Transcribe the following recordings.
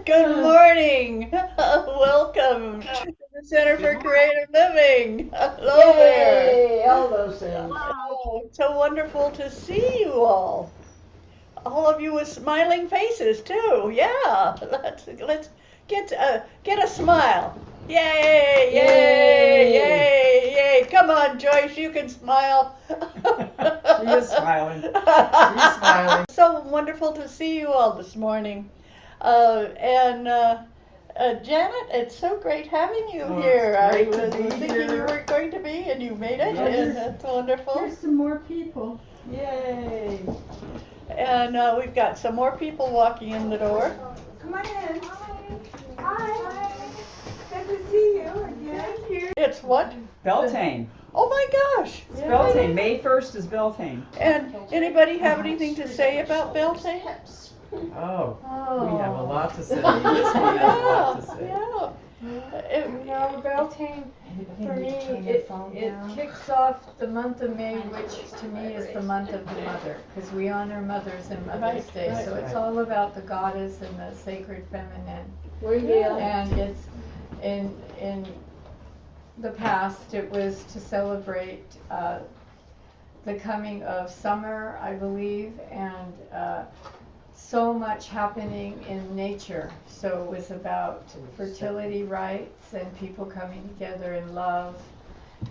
Good morning. Welcome to the Center for Creative Living. Hello there. Yay! All those things. Oh, it's so wonderful to see you all. All of you with smiling faces too. Yeah. Let's get a smile. Yay! Yay! Yay! Yay! Come on, Joyce, you can smile. She is smiling. She's smiling. So wonderful to see you all this morning. And Janet, it's so great having you Oh, here. it's I great to was be thinking here. you were going to be, and you made it, Yes. and that's wonderful. There's some more people. Yay! And we've got some more people walking in the door. Come on in. Hi. Good to see you again. It's what? Beltane. Oh my gosh! It's Beltane. May 1st is Beltane. And anybody have anything to say about Beltane? Oh, we have a lot to say. This one has a lot to say. Yeah. You know, Beltane, for me, it kicks off the month of May, which to me is the month of the mother, because we honor mothers and Mother's Day. Right, So it's right. all about the goddess and the sacred feminine. Reveal. And it's in the past, it was to celebrate the coming of summer, I believe, and so much happening in nature. So it was about fertility rites and people coming together in love,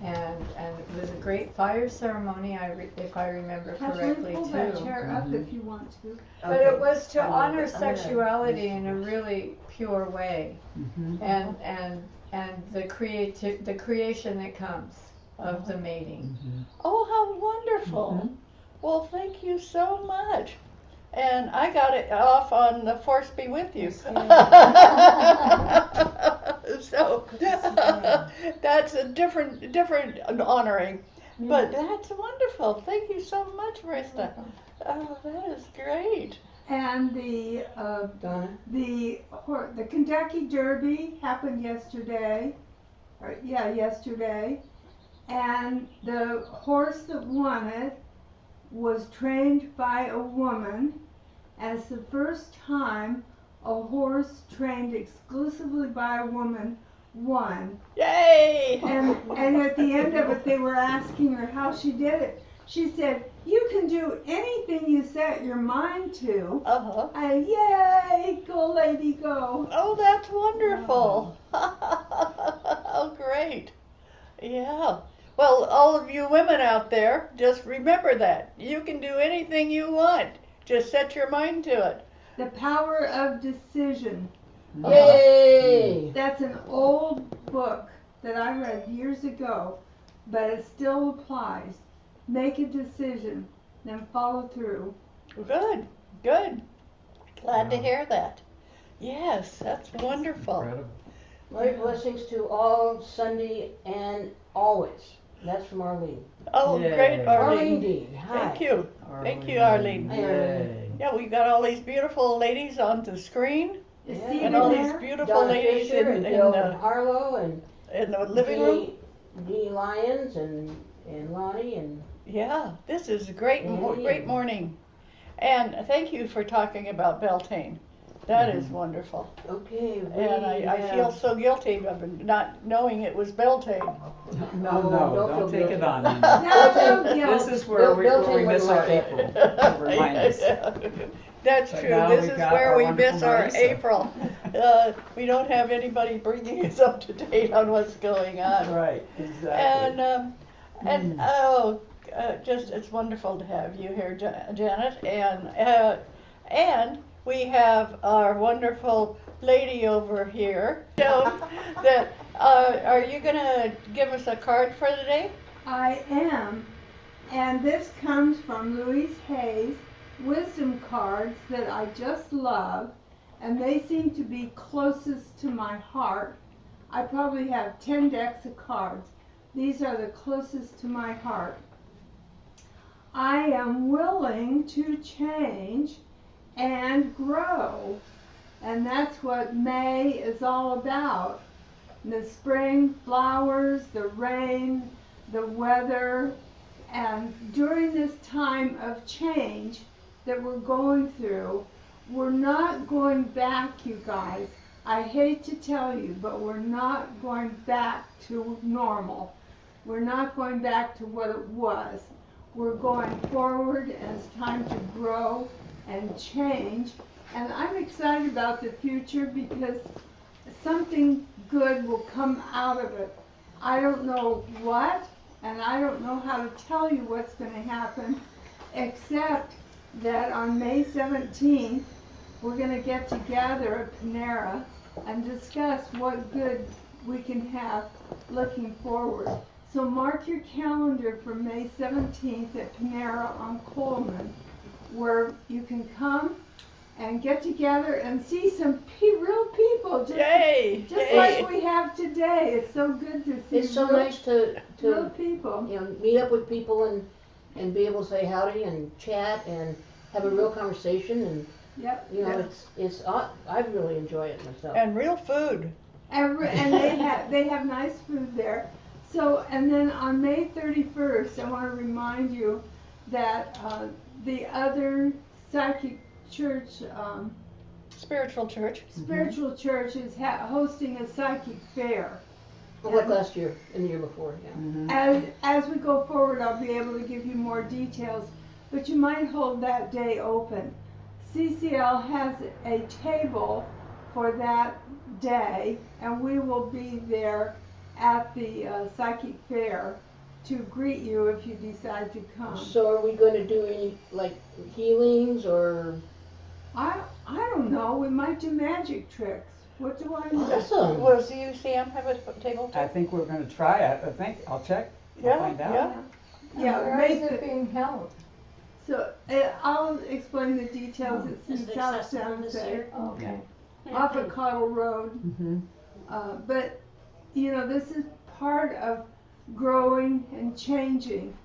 and it was a great fire ceremony, if I remember correctly, Pull that too. chair up if you want to. But it was to I'm honor gonna- sexuality in a really pure way, Mhm. and the creation that comes of the mating. Mhm. Oh, how wonderful. Mhm. Well, thank you so much. And I got it off on the Force Be With You. So that's a different honoring. But that's wonderful. Thank you so much, Marissa. Oh, that is great. And the Donna. the Kentucky Derby happened yesterday. Yesterday. And the horse that won it was trained by a woman. And it's the first time a horse trained exclusively by a woman won. Yay! And at the end of it, they were asking her how she did it. She said, "You can do anything you set your mind to." Uh-huh. And yay, go lady, go. Oh, that's wonderful. Oh, great. Yeah. Well, all of you women out there, just remember that. You can do anything you want. Just set your mind to it. The power of decision. Yay! That's an old book that I read years ago, but it still applies. Make a decision, then follow through. Good, good. Glad to Wow. hear that. Yes, that's wonderful. Incredible. Lord blessings to all Sunday and always. That's from Arlene. Oh, Yay. great, Arlene Arlene. Dean. Hi. Thank you. Thank you, Arlene. Yay. Yeah, we've got all these beautiful ladies on the screen Is Yeah. Stephen and all these there? beautiful Donna ladies Fisher in and Bill the Harlow and living room. Dee Lyons and Lonnie and Yeah, this is a great, Yeah. great morning. And thank you for talking about Beltane. That is Mhm. wonderful. okay. And I feel so guilty of not knowing it was Beltane. No, don't don't feel take guilty. it on. No, no This guilt. is where we Beltane miss wouldn't our like that. April. Remind us. That's But true. now This we've is got where our we wonderful miss our Marisa. April. We don't have anybody bringing us up to date on what's going on. Right, exactly. And just it's wonderful to have you here, Janet. And we have our wonderful lady over here. So, are you gonna give us a card for the day? I am. And this comes from Louise Hay's wisdom cards that I just love. And they seem to be closest to my heart. I probably have 10 decks of cards. These are the closest to my heart. I am willing to change and grow. And that's what May is all about. The spring flowers, the rain, the weather, and during this time of change that we're going through, we're not going back, you guys. I hate to tell you, but we're not going back to normal. We're not going back to what it was. We're going forward, and it's time to grow and change. And I'm excited about the future because something good will come out of it. I don't know what, and I don't know how to tell you what's going to happen, except that on May 17th, we're going to get together at Panera and discuss what good we can have looking forward. So mark your calendar for May 17th at Panera on Coleman, where you can come and get together and see some real people, just Yay! Yay. like we have today. It's so good to see It's so real, nice to real people. meet up with people and be able to say howdy and chat and have a real conversation, and Yep. it's I really enjoy it myself. And real food. And they have nice food there. So, and then on May 31st, I want to remind you that the other psychic church, Spiritual church. spiritual church, is hosting a psychic fair. Like last year and the year before, yeah. As we go forward, I'll be able to give you more details, but you might hold that day open. CCL has a table for that day, and we will be there at the psychic fair to greet you if you decide to come. So are we going to do any like healings or? I don't know. We might do magic tricks. What do I know? Awesome. Will UCM have a table too? I think we're going to try it. I think I'll check. I'll Yeah, find out. yeah. Yeah, Where make is it the, being held? so I'll explain the details. It's Is in it South accessible San this Jose, year? Okay. off of Cottle Road. Mm-hmm. But, this is part of growing and changing.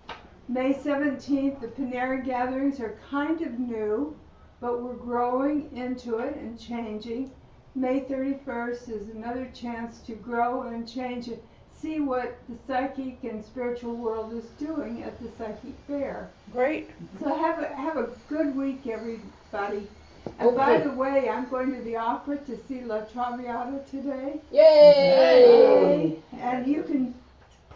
May 17th, the Panera gatherings are kind of new, but we're growing into it and changing. May 31st is another chance to grow and change it. See what the psychic and spiritual world is doing at the psychic fair. Great. So have a good week, everybody. And by Okay. the way, I'm going to the opera to see La Traviata today. Yay! And you can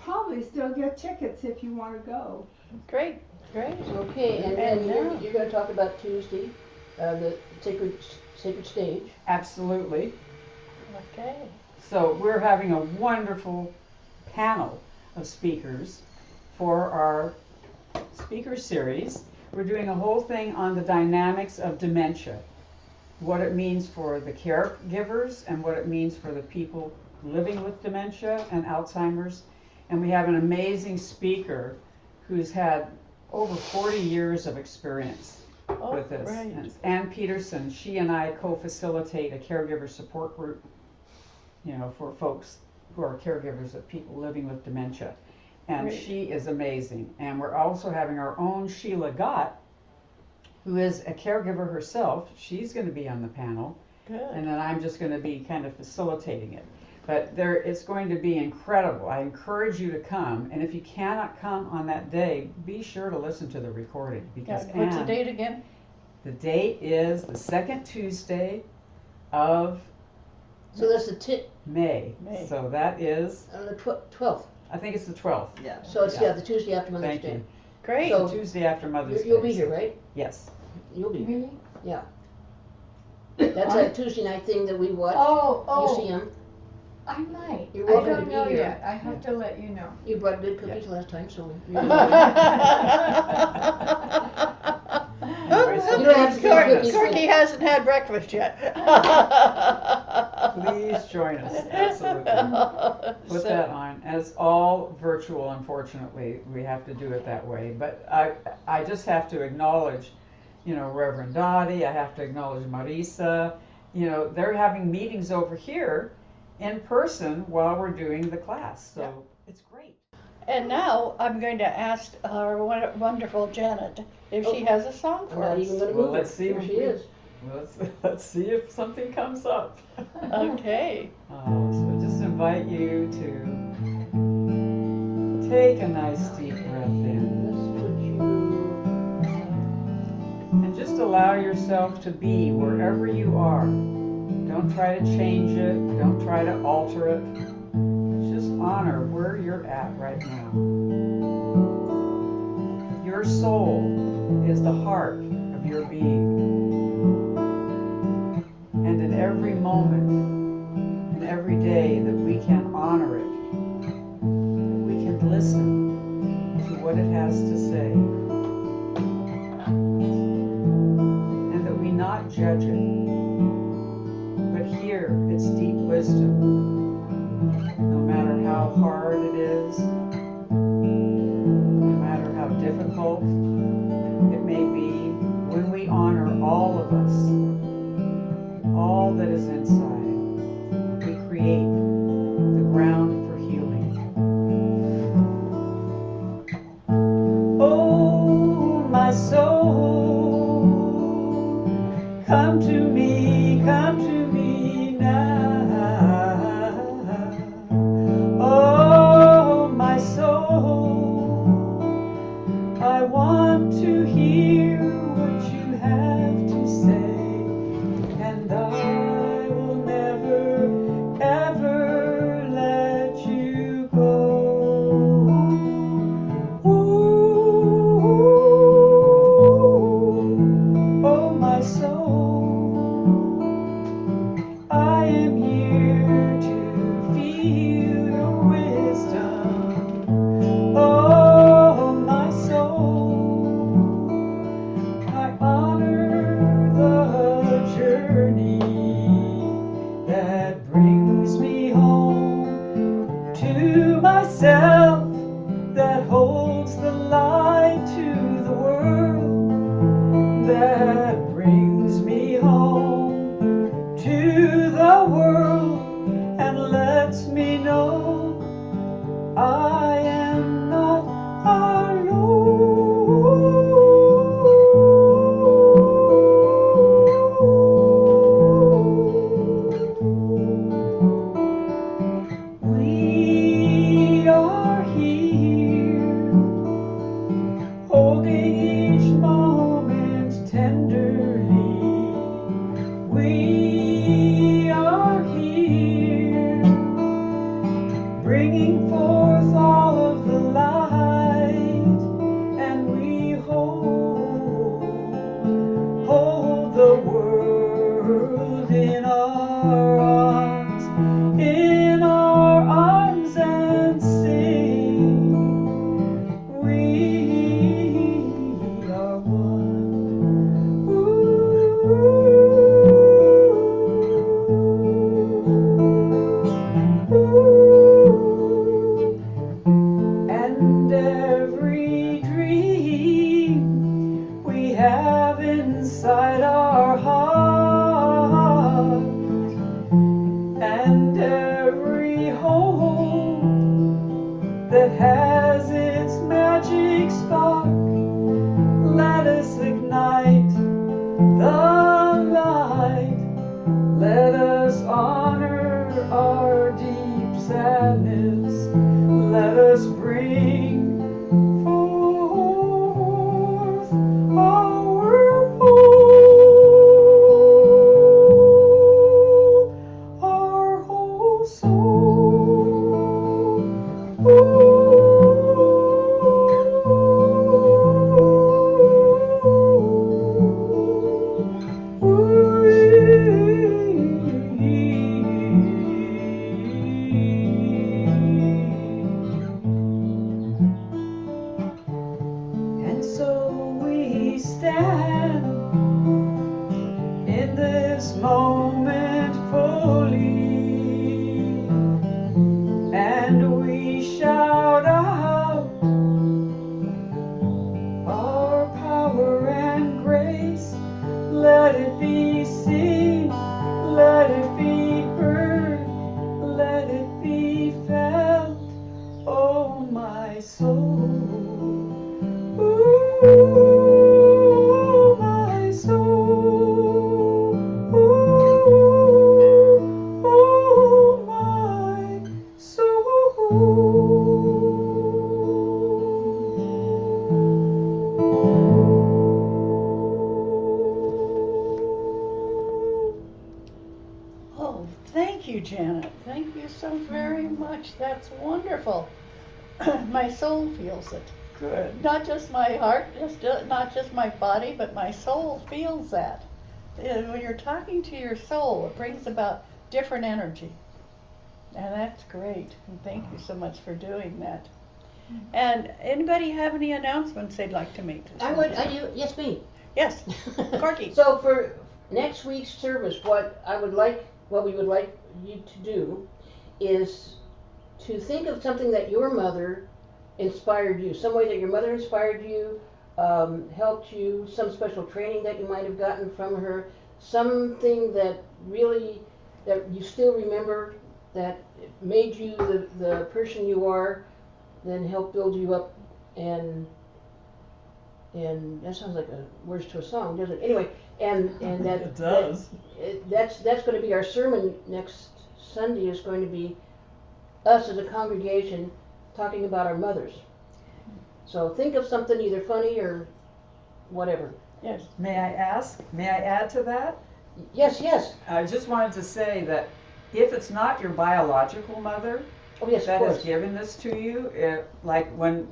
probably still get tickets if you want to go. Great. Great. Okay, and then And you're, now- you're going to talk about Tuesday, the sacred stage. Absolutely. Okay. So we're having a wonderful panel of speakers for our speaker series. We're doing a whole thing on the dynamics of dementia, what it means for the caregivers and what it means for the people living with dementia and Alzheimer's. And we have an amazing speaker who's had over 40 years of experience Oh, with this. great. And Ann Peterson, she and I co-facilitate a caregiver support group, for folks who are caregivers of people living with dementia. And Great. she is amazing. And we're also having our own Sheila Gott, who is a caregiver herself. She's going to be on the panel. Good. And then I'm just going to be kind of facilitating it. But it's going to be incredible. I encourage you to come. And if you cannot come on that day, be sure to listen to the recording. Because What's the Ann, date again? the date is the second Tuesday of So that's the May. May. So that is, the 12th. I think it's the 12th. Yeah. So it's Yeah. the Tuesday after Mother's Thank Day. you. Great. So- Tuesday after Mother's Day. You'll be here, right? Yes. You'll be here. Me? Yeah. That's that Tuesday night thing that we watch. Oh, UCM. I might. You're I welcome to don't be know here. yet. I have to let you know. You brought good cookies last time, so You you don't have to do cookies. Corky hasn't had breakfast yet. Please join us. Absolutely. Put that on. And it's all virtual, unfortunately. We have to do it that way. But I just have to acknowledge, Reverend Dottie. I have to acknowledge Marisa. They're having meetings over here in person while we're doing the class. So it's great. And now I'm going to ask our wonderful Janet if she has a song I'm for not us. even gonna Well, move let's her. see Here if she we- is. Let's see if something comes up. Okay. So just invite you to take a nice deep breath in. Let's put you And just allow yourself to be wherever you are. Don't try to change it. Don't try to alter it. Just honor where you're at right now. Your soul is the heart of your being. And in every moment, and every day that we can honor it, that we can listen to what it has to say, and that we not judge it, but hear its deep wisdom, no matter how hard it is, no matter how difficult it may be. When we honor all of us, all that is inside, we create the ground for healing. Oh, my soul, come to me now. Oh, my soul, I want to hear what you have to say, and I will never, ever let you go. Ooh, oh, my soul, I am here to feel your wisdom. Oh, my soul, I honor the journey that brings me home to myself, that holds the light to the world, that brings me home to the world and lets me know I am not alone. We are here, holding each moment tenderly. We are here, bringing forth all of the light, and we hold the world in our arms and sing. We are one. And every dream we have inside our heart, and every hope that has its magic spark, let us ignite the light. Let us honor our deep sadness. Let us bring forth our whole soul. And so we stand in this moment fully, and we shout out our power and grace. Let it be seen, let it be heard, let it be felt. Oh, my soul. Ooh, my soul. Ooh. Thank you, Janet. Thank you so very much. That's wonderful. My soul feels it. Good. Not just my heart, not just my body, but my soul feels that. And when you're talking to your soul, it brings about different energy. And that's great. And thank you so much for doing that. And anybody have any announcements they'd like to make? I would, yes, me. Yes, Corky. So for next week's service, what we would like you to do is to think of something that your mother inspired you, some way that your mother inspired you, helped you, some special training that you might have gotten from her, something that you still remember, that made you the person you are, then helped build you up, and that sounds like words to a song, doesn't it? Anyway, and that It does. that's going to be our sermon next Sunday. Is going to be us as a congregation talking about our mothers. So think of something either funny or whatever. Yes. May I add to that? Yes. I just wanted to say that if it's not your biological mother Oh yes, of that course. has given this to you, like when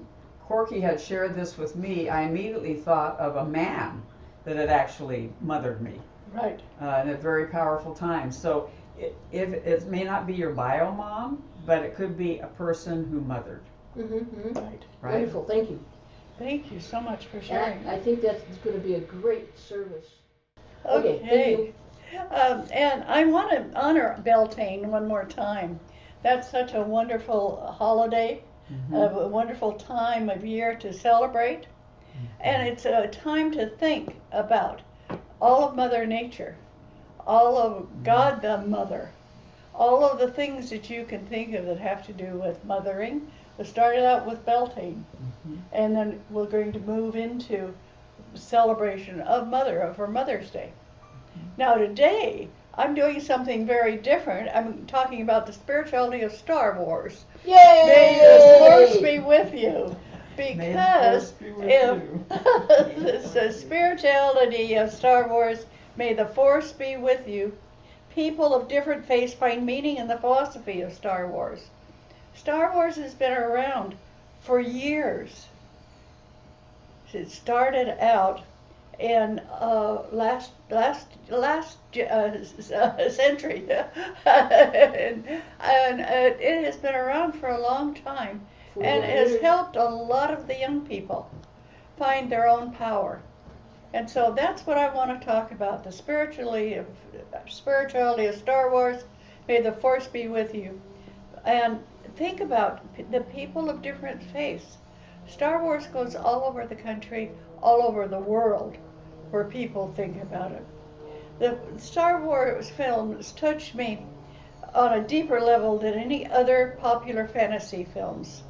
Corky had shared this with me, I immediately thought of a man that had actually mothered me Right. in a very powerful time. So if it may not be your bio mom, but it could be a person who mothered. Mm-hmm. Right. Right? Wonderful. Thank you. Thank you so much for And sharing. I think that's going to be a great service. Okay. Thank you. And I want to honor Beltane one more time. That's such a wonderful holiday, a wonderful time of year to celebrate. And it's a time to think about all of Mother Nature, all of God the Mother, all of the things that you can think of that have to do with mothering. We started out with Beltane, and then we're going to move into celebration of her Mother's Day. Now today, I'm doing something very different. I'm talking about the spirituality of Star Wars. Yay! May the Force be with you. May the Because Force be with you. the spirituality of Star Wars, may the Force be with you. People of different faiths find meaning in the philosophy of Star Wars. Star Wars has been around for years. It started out in last century, and it has been around for a long time, and it has helped a lot of the young people find their own power. And so that's what I want to talk about: the spirituality of Star Wars. May the Force be with you. And think about the people of different faiths. Star Wars goes all over the country, all over the world, where people think about it. The Star Wars films touched me on a deeper level than any other popular fantasy films.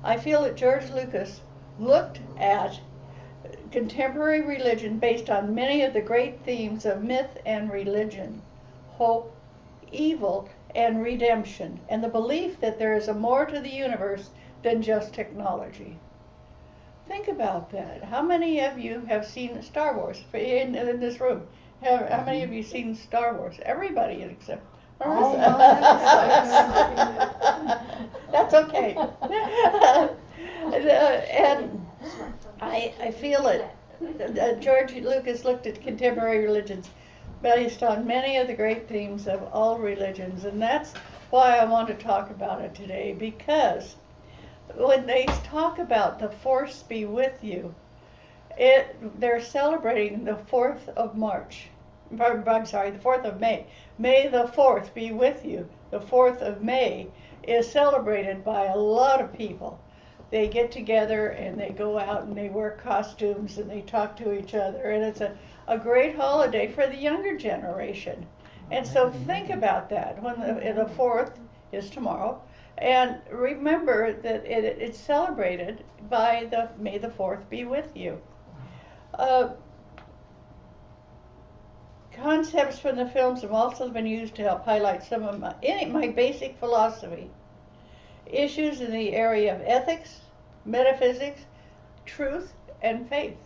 I feel that George Lucas looked at contemporary religion based on many of the great themes of myth and religion: hope, evil, and redemption, and the belief that there is a more to the universe than just technology. Think about that. How many of you have seen Star Wars in this room? How many of you seen Star Wars? Everybody except Marissa. That's okay. And I feel it. George Lucas looked at contemporary religions based on many of the great themes of all religions, and that's why I want to talk about it today, because when they talk about the Force be with you, they're celebrating the 4th of March. I'm sorry, the 4th of May. May the 4th be with you. The 4th of May is celebrated by a lot of people. They get together and they go out and they wear costumes and they talk to each other, and it's a great holiday for the younger generation. And so think about that when the 4th is tomorrow. And remember that it's celebrated by the May the 4th be with you. Concepts from the films have also been used to help highlight some of my basic philosophy. Issues in the area of ethics, metaphysics, truth, and faith.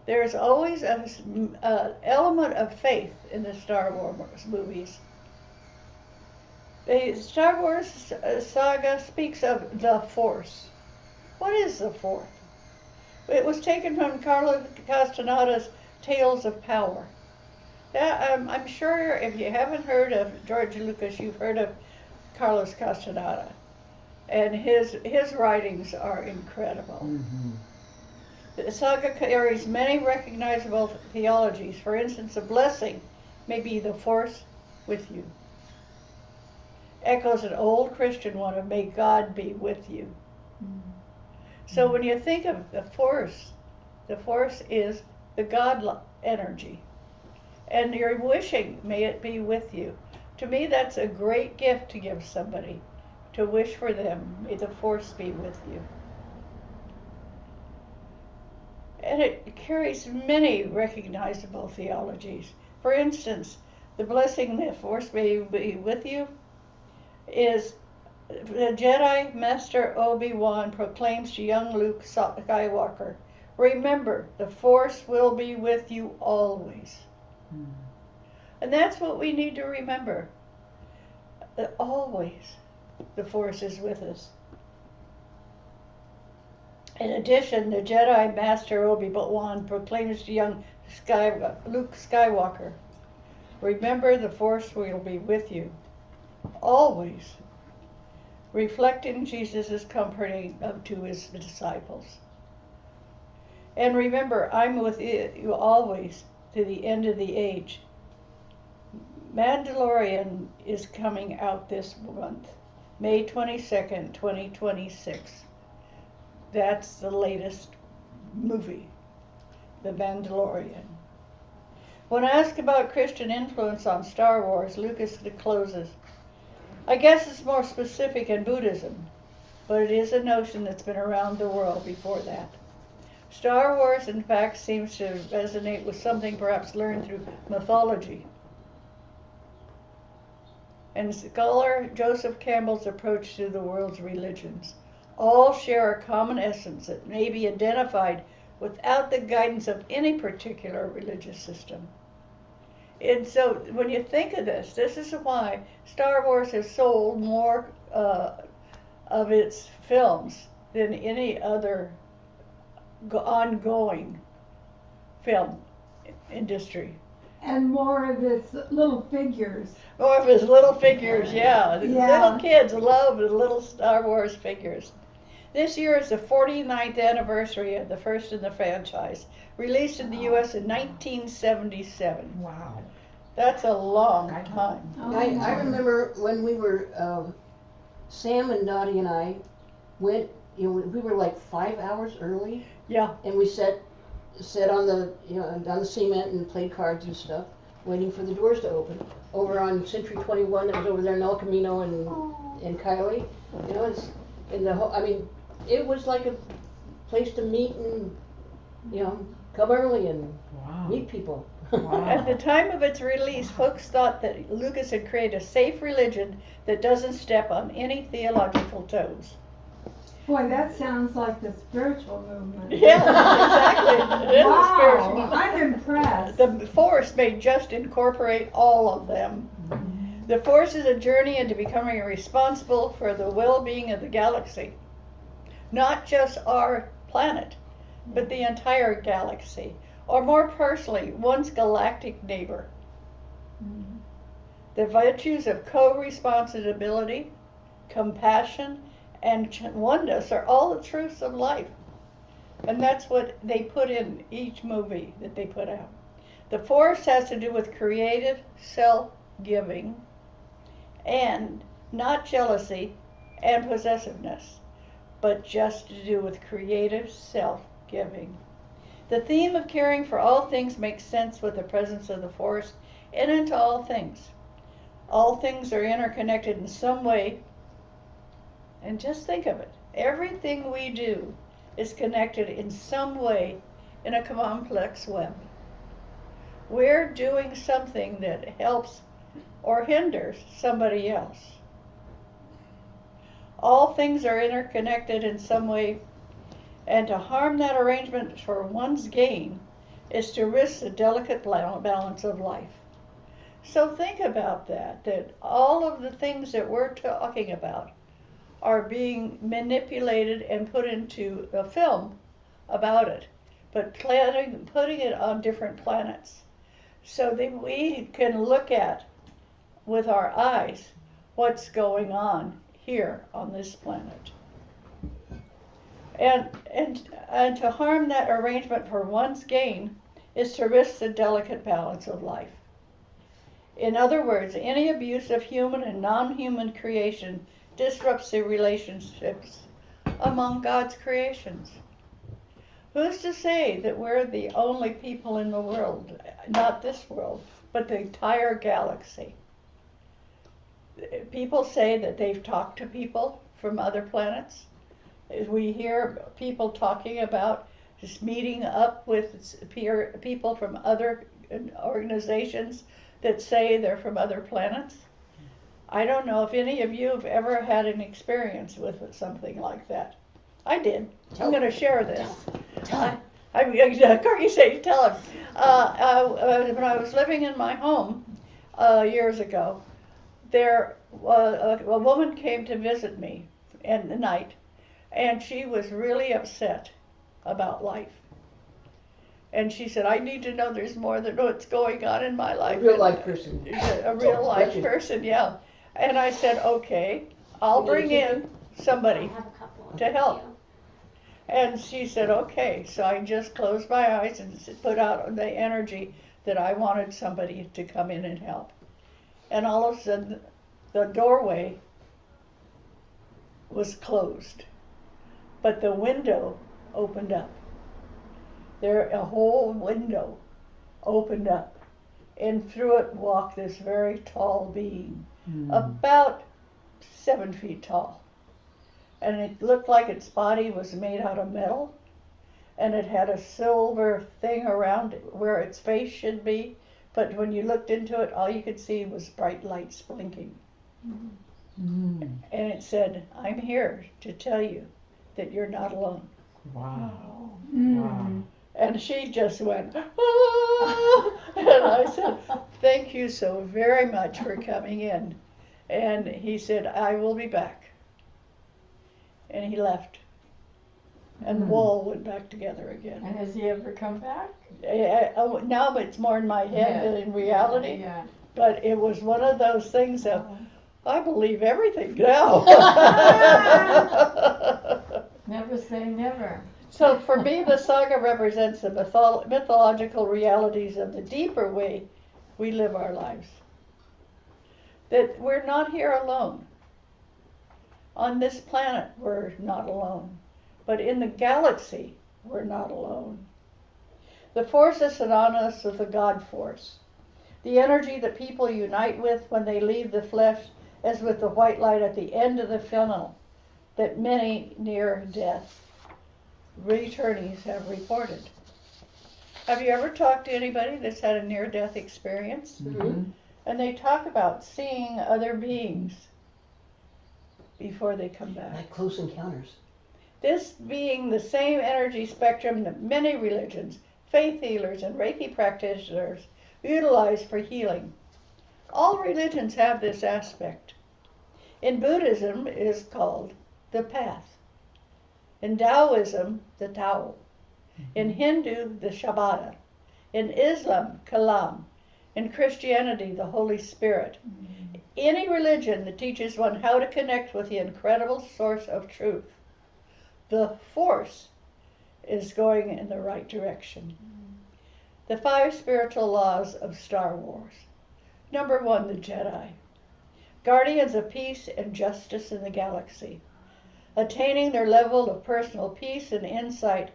There's always an element of faith in the Star Wars movies. The Star Wars saga speaks of the Force. What is the Force? It was taken from Carlo Castanada's Tales of Power. I'm sure if you haven't heard of George Lucas, you've heard of Carlos Castaneda. And his writings are incredible. Mm-hmm. The saga carries many recognizable theologies. For instance, a blessing may be the Force with you. Echoes an old Christian one of may God be with you. Mm-hmm. So when you think of the Force is the God energy. And you're wishing, may it be with you. To me, that's a great gift to give somebody, to wish for them, may the Force be with you. And it carries many recognizable theologies. For instance, the blessing, the Force may be with you, is the Jedi Master Obi-Wan proclaims to young Luke Skywalker, remember, the Force will be with you always. Mm. And that's what we need to remember. That always the Force is with us. In addition, the Jedi Master Obi-Wan proclaims to young Luke Skywalker, remember, the Force will be with you always, reflecting Jesus' comforting to his disciples. And remember, I'm with you always to the end of the age. Mandalorian is coming out this month, May 22nd, 2026. That's the latest movie, The Mandalorian. When asked about Christian influence on Star Wars, Lucas discloses, I guess it's more specific in Buddhism, but it is a notion that's been around the world before that. Star Wars, in fact, seems to resonate with something perhaps learned through mythology. And scholar Joseph Campbell's approach to the world's religions all share a common essence that may be identified without the guidance of any particular religious system. And so when you think of this, this is why Star Wars has sold more of its films than any other ongoing film industry. And more of its little figures. More of his little figures, yeah. Yeah. Little kids love the little Star Wars figures. This year is the 49th anniversary of the first in the franchise, released in the U.S. in 1977. Wow. That's a long time. Oh, I remember when we were, Sam and Dottie and I went, we were like 5 hours early, Yeah. and we sat on the, on the cement and played cards and stuff, waiting for the doors to open. Over on Century 21, that was over there in El Camino and Kylie, it's in the whole, it was like a place to meet and, come early and Wow. meet people. Wow. At the time of its release, folks thought that Lucas had created a safe religion that doesn't step on any theological toes. Boy, that sounds like the spiritual movement. Yeah, exactly. It is Wow, spiritual. I'm impressed. The Force may just incorporate all of them. The Force is a journey into becoming responsible for the well-being of the galaxy. Not just our planet, but the entire galaxy. Or more personally, one's galactic neighbor. The virtues of co-responsibility, compassion, and oneness are all the truths of life. And that's what they put in each movie that they put out. The Force has to do with creative self-giving and not jealousy and possessiveness, but just to do with creative self-giving. The theme of caring for all things makes sense with the presence of the Force and into all things. All things are interconnected in some way. And just think of it. Everything we do is connected in some way in a complex web. We're doing something that helps or hinders somebody else. All things are interconnected in some way, and to harm that arrangement for one's gain is to risk the delicate balance of life. So think about that all of the things that we're talking about are being manipulated and put into a film about it, but putting it on different planets so that we can look at with our eyes what's going on here on this planet. And to harm that arrangement for one's gain is to risk the delicate balance of life. In other words, any abuse of human and non-human creation disrupts the relationships among God's creations. Who's to say that we're the only people in the world, not this world, but the entire galaxy? People say that they've talked to people from other planets. We hear people talking about just meeting up with people from other organizations that say they're from other planets. I don't know if any of you have ever had an experience with something like that. I did. I'm going to share this. Tell. Corky say, tell him. When I was living in my home years ago, there a woman came to visit me in the night, and she was really upset about life. And she said, I need to know there's more than what's going on in my life. A real life person. A real life person, yeah. And I said, okay, I'll bring in somebody to help. And she said, okay. So I just closed my eyes and put out the energy that I wanted somebody to come in and help. And all of a sudden, the doorway was closed, but the window opened up. A whole window opened up, and through it walked this very tall being, about 7 feet tall. And it looked like its body was made out of metal, and it had a silver thing around it where its face should be, but when you looked into it, all you could see was bright lights blinking. And it said, I'm here to tell you that you're not alone. Wow. Wow. And she just went, ah! And I said, thank you so very much for coming in. And he said, I will be back. And he left. And the wall went back together again. And has he ever come back? Now it's more in my head than in reality. Yeah. But it was one of those things that I believe everything now. Never say never. So for me, the saga represents the mythological realities of the deeper way we live our lives. That we're not here alone. On this planet, we're not alone. But in the galaxy, we're not alone. The force is synonymous with the God force. The energy that people unite with when they leave the flesh, as with the white light at the end of the funnel that many near death returnees have reported. Have you ever talked to anybody that's had a near-death experience? And they talk about seeing other beings before they come back. Like close encounters. This being the same energy spectrum that many religions, faith healers, and Reiki practitioners utilize for healing. All religions have this aspect. In Buddhism, it is called the path. In Taoism, the Tao. In Hindu, the Shabada. In Islam, Kalam. In Christianity, the Holy Spirit. Any religion that teaches one how to connect with the incredible source of truth. The force is going in the right direction. The 5 spiritual laws of Star Wars. Number 1, the Jedi. Guardians of peace and justice in the galaxy. Attaining their level of personal peace and insight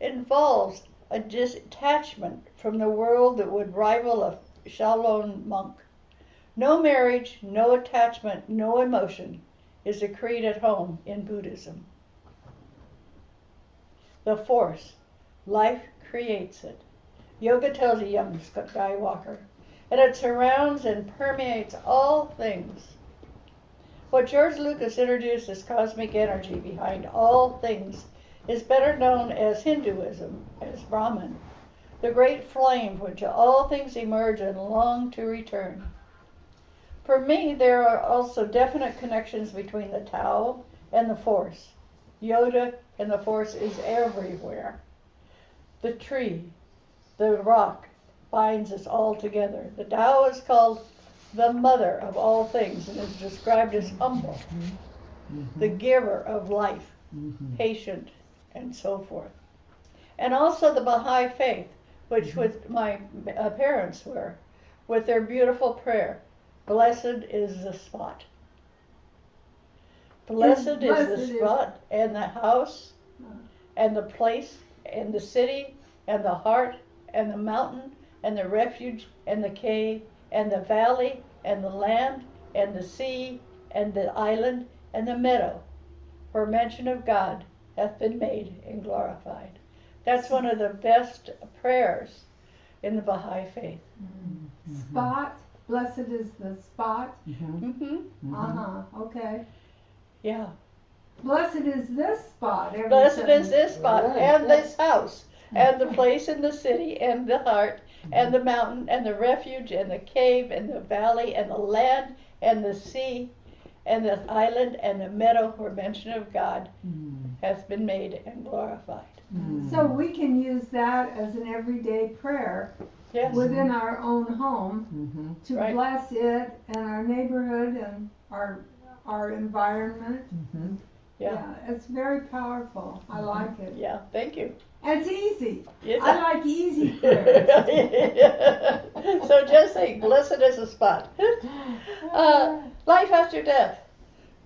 involves a detachment from the world that would rival a Shaolin monk. No marriage, no attachment, no emotion is decreed at home in Buddhism. The force, life creates it. Yoga tells a young Skywalker, and it surrounds and permeates all things. What George Lucas introduced as cosmic energy behind all things is better known as Hinduism, as Brahman. the great flame from which all things emerge and long to return. For me, there are also definite connections between the Tao and the Force. Yoda and the Force is everywhere. The tree, the rock, binds us all together. The Tao is called the mother of all things and is described as humble, the giver of life, patient, and so forth. And also the Baha'i faith, which with my parents were, with their beautiful prayer, blessed is the spot. Blessed is the spot and the house and the place and the city and the heart and the mountain and the refuge and the cave and the valley and the land and the sea and the island and the meadow, where mention of God hath been made and glorified. That's one of the best prayers in the Baha'i faith. Spot, blessed is the spot. Okay. Yeah. Blessed is this spot. Blessed is this spot, Right, and yeah. this house, and the place and the city, and the heart, and the mountain, and the refuge, and the cave, and the valley, and the land, and the sea, and the island, and the meadow where mention of God hath been made and glorified. So we can use that as an everyday prayer Yes. within our own home to Right. bless it and our neighborhood and our environment. Yeah. It's very powerful. I like it. Yeah. Thank you. And it's easy. Yeah. I like easy prayers. So just say, blessed is the spot. Life after death.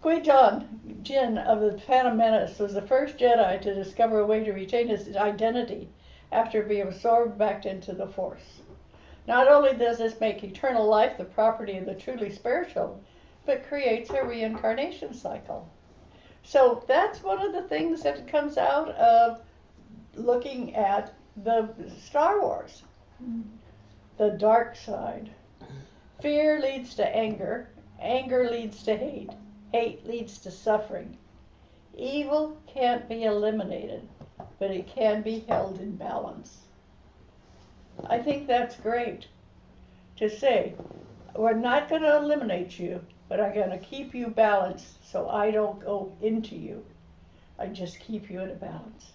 Qui-Gon Jinn of the Phantom Menace was the first Jedi to discover a way to retain his identity after being absorbed back into the Force. Not only does this make eternal life the property of the truly spiritual, but creates a reincarnation cycle. So that's one of the things that comes out of looking at the Star Wars. The dark side. Fear leads to anger. Anger leads to hate. Hate leads to suffering. Evil can't be eliminated, but it can be held in balance. I think that's great to say, we're not going to eliminate you, but I'm going to keep you balanced so I don't go into you. I just keep you in a balance.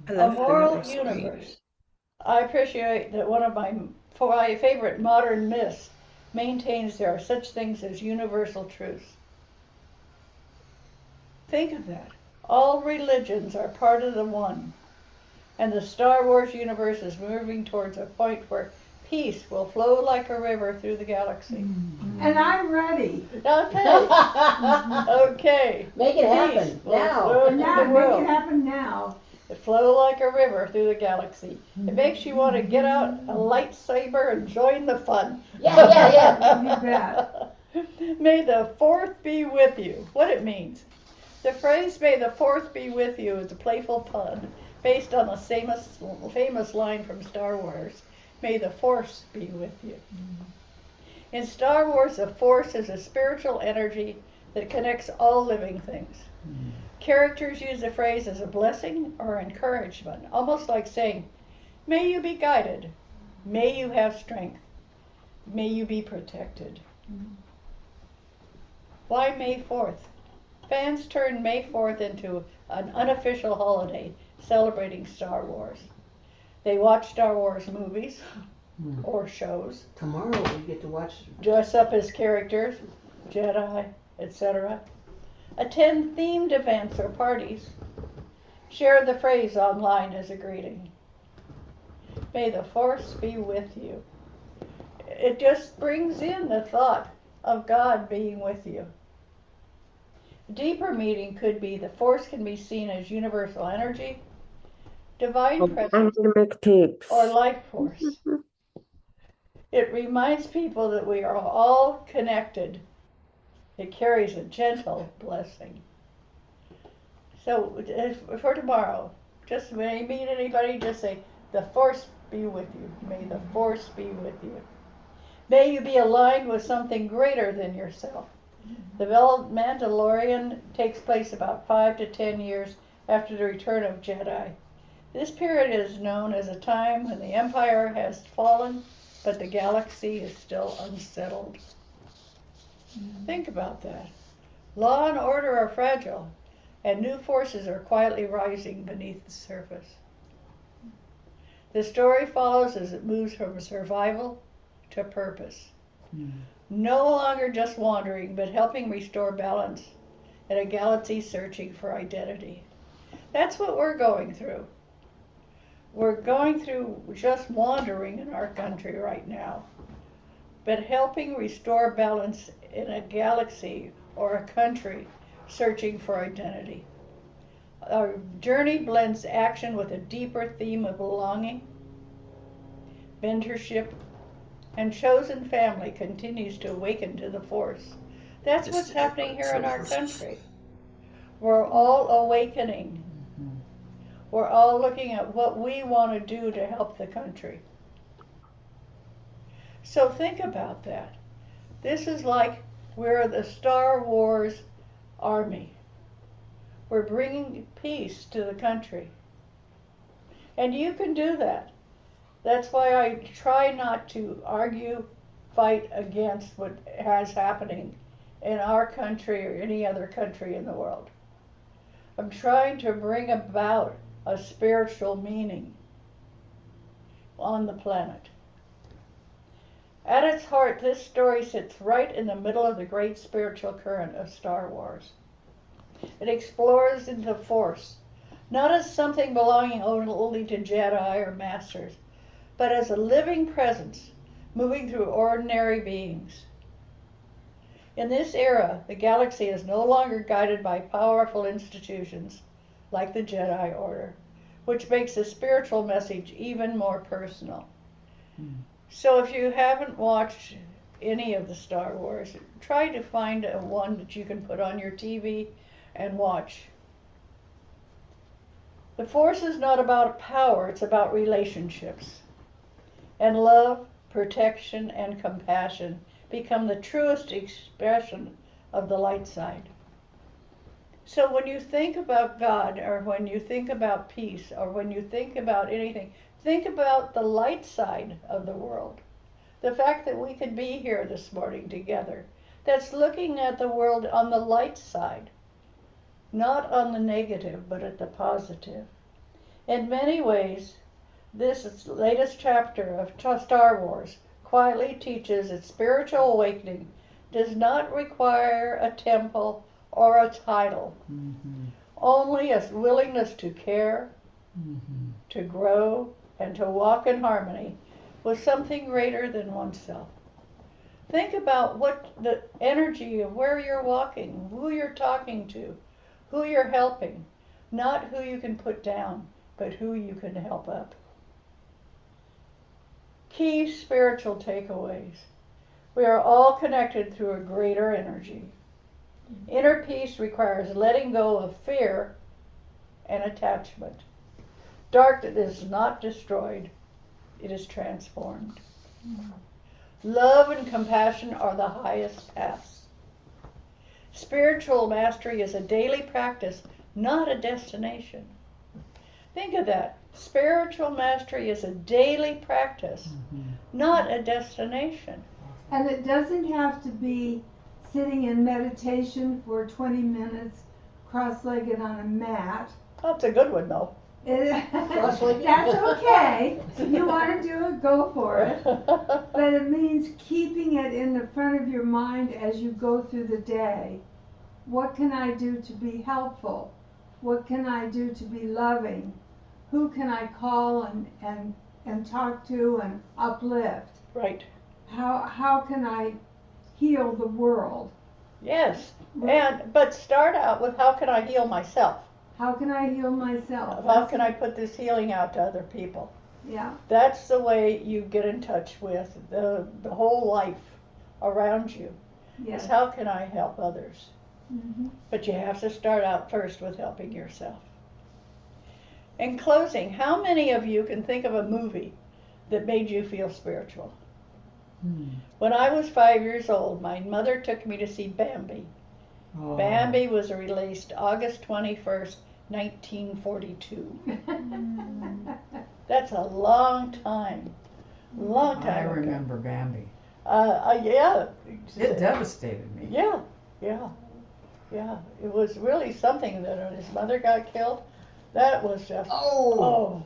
A moral universe. I appreciate that one of my favorite modern myths maintains there are such things as universal truths. Think of that. All religions are part of the one. And the Star Wars universe is moving towards a point where peace will flow like a river through the galaxy. And I'm ready. Okay. Okay. Make it happen Peace will now. flow through Now, the make world. it happen now. It flow like a river through the galaxy. It makes you want to get out a lightsaber and join the fun. Yeah. You bet. May the fourth be with you. What it means. The phrase "May the fourth be with you" is a playful pun based on the famous line from Star Wars, "May the Force be with you." In Star Wars, the Force is a spiritual energy that connects all living things. Characters use the phrase as a blessing or encouragement, almost like saying, "May you be guided. May you have strength. May you be protected." Why May 4th? Fans turned May 4th into an unofficial holiday celebrating Star Wars. They watch Star Wars movies or shows, Tomorrow we get to watch. dress up as characters, Jedi, etc. Attend themed events or parties. Share the phrase online as a greeting. May the Force be with you. It just brings in the thought of God being with you. Deeper meaning could be the Force can be seen as universal energy, divine presence, or life force. It reminds people that we are all connected. It carries a gentle blessing. So for tomorrow, just when you meet anybody, just say, "The Force be with you. May the Force be with you." May you be aligned with something greater than yourself. The Mandalorian takes place about 5 to 10 years after the return of Jedi. This period is known as a time when the empire has fallen, but the galaxy is still unsettled. Think about that. Law and order are fragile, and new forces are quietly rising beneath the surface. The story follows as it moves from survival to purpose. No longer just wandering, but helping restore balance in a galaxy searching for identity. That's what we're going through. We're going through just wandering in our country right now, but helping restore balance in a galaxy or a country searching for identity. Our journey blends action with a deeper theme of belonging, mentorship, and chosen family continues to awaken to the force. That's what's happening here in our country. We're all awakening. We're all looking at what we want to do to help the country. So think about that. This is like we're the Star Wars army. We're bringing peace to the country. And you can do that. That's why I try not to argue, fight against what is happening in our country or any other country in the world. I'm trying to bring about a spiritual meaning on the planet. At its heart, this story sits right in the middle of the great spiritual current of Star Wars. It explores into force, not as something belonging only to Jedi or Masters, but as a living presence moving through ordinary beings. In this era, the galaxy is no longer guided by powerful institutions like the Jedi Order, which makes the spiritual message even more personal. So if you haven't watched any of the Star Wars, try to find one that you can put on your TV and watch. The Force is not about power, it's about relationships. And love, protection, and compassion become the truest expression of the light side. So when you think about God, or when you think about peace, or when you think about anything, think about the light side of the world. The fact that we could be here this morning together, that's looking at the world on the light side, not on the negative, but at the positive. In many ways, this latest chapter of Star Wars quietly teaches that spiritual awakening does not require a temple or a title, only a willingness to care, to grow, and to walk in harmony with something greater than oneself. Think about what the energy of where you're walking, who you're talking to, who you're helping, not who you can put down, but who you can help up. Key spiritual takeaways. We are all connected through a greater energy. Inner peace requires letting go of fear and attachment. Darkness is not destroyed, it is transformed. Love and compassion are the highest paths. Spiritual mastery is a daily practice, not a destination. Think of that. Spiritual mastery is a daily practice, not a destination. And it doesn't have to be sitting in meditation for 20 minutes, cross-legged on a mat. That's a good one, though. Cross-legged? That's okay. You want to do it, go for it. But it means keeping it in the front of your mind as you go through the day. What can I do to be helpful? What can I do to be loving? Who can I call and talk to and uplift? Right. How can I heal the world? Yes. But start out with how can I heal myself? How can I heal myself? How can I put this healing out to other people? Yeah. That's the way you get in touch with the whole life around you. Yes. Is how can I help others? Mm-hmm. But you have to start out first with helping yourself. In closing, how many of you can think of a movie that made you feel spiritual? When I was 5 years old, my mother took me to see Bambi. Bambi was released August 21st, 1942. That's a long time. Long time I ago. remember Bambi. Yeah. It devastated me. Yeah. It was really something that when his mother got killed, that was just, that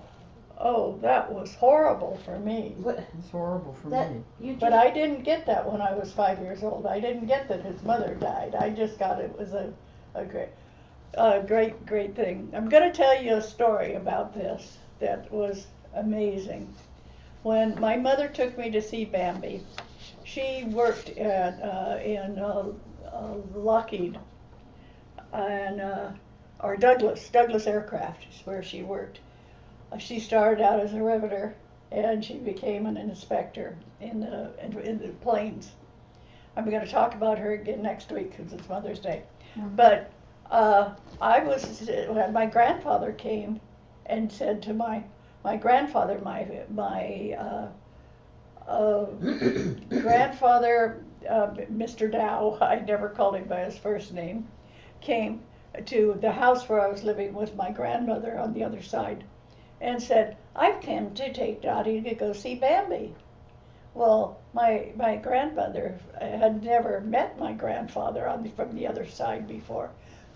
was horrible for me. What? It's horrible for That me. you just, But I didn't get that when I was 5 years old. I didn't get that his mother died. I just got it was a great thing. I'm going to tell you a story about this that was amazing. When my mother took me to see Bambi, she worked in Lockheed or Douglas Aircraft is where she worked. She started out as a riveter, and she became an inspector in the planes. I'm going to talk about her again next week because it's Mother's Day. Mhm. But when my grandfather came and said to my grandfather, my grandfather, Mr. Dow, I never called him by his first name, came to the house where I was living with my grandmother on the other side and said, I've come to take Dottie to go see Bambi. Well, my grandmother had never met my grandfather from the other side before.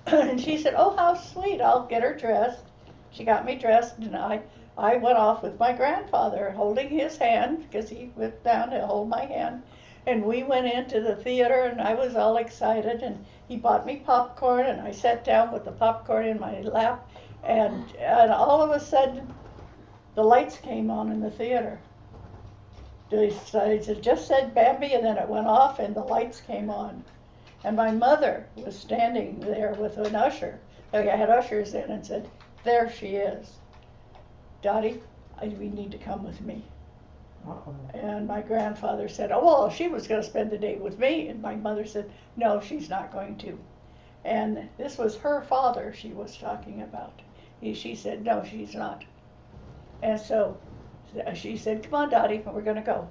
And she said, oh, how sweet, I'll get her dressed. She got me dressed, and I went off with my grandfather holding his hand because he went down to hold my hand. And we went into the theater, and I was all excited, and he bought me popcorn, and I sat down with the popcorn in my lap, and all of a sudden, the lights came on in the theater. It just said Bambi, and then it went off, and the lights came on. And my mother was standing there with an usher. I had ushers in and said, there she is. Dottie, we need to come with me. Uh-oh. And my grandfather said, oh, well, she was going to spend the day with me. And my mother said, no, she's not going to. And this was her father she was talking about. She said, no, she's not. And so she said, come on, Dottie, we're going to go.